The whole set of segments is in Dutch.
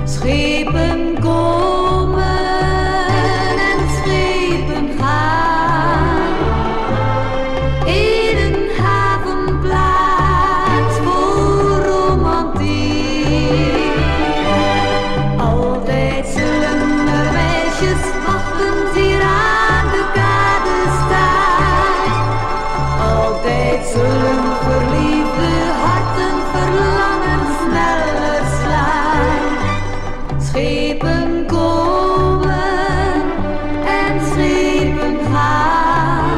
Schepen komen en schepen gaan in een havenplaats voor romantiek. Altijd zullen er meisjes wachtend hier aan de kade staan. Altijd zullen verliefde harten verlangen sneller slaan. Schepen komen en schepen gaan.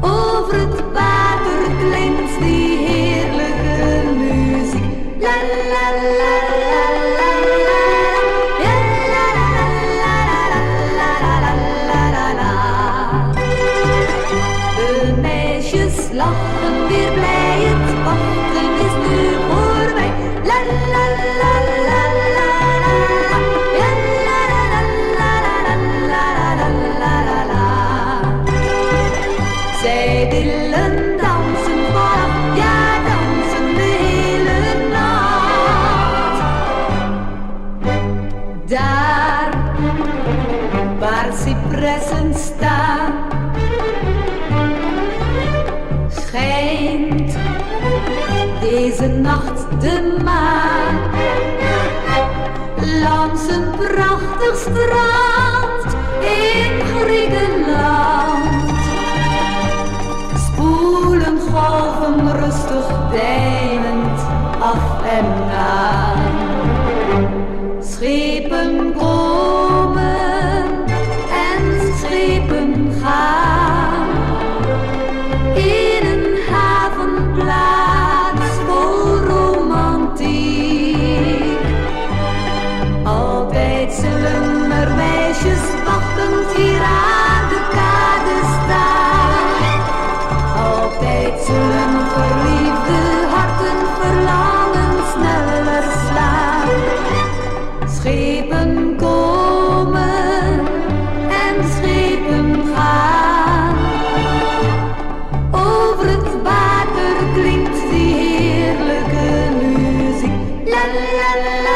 Over het water klinkt die heerlijke muziek. La la la la la la. Ja, la la la la la la la la. De meisjes lachen weer blij, het wachten is nu voorbij. La la la la la. Zij willen dansen vanaf, ja dansen de hele nacht. Daar waar cypressen staan, schijnt deze nacht de maan. Langs een prachtig strand in Griekenland spoelen golven rustig deinend af en aan. Schepen komen en schepen gaan in een havenplaats vol romantiek. Altijd zullen er meisjes wachtend hier aan de kade staan. Altijd zullen verliefde harten verlangen sneller slaan. Schepen komen en schepen gaan. Over het water klinkt die heerlijke muziek. La la la la.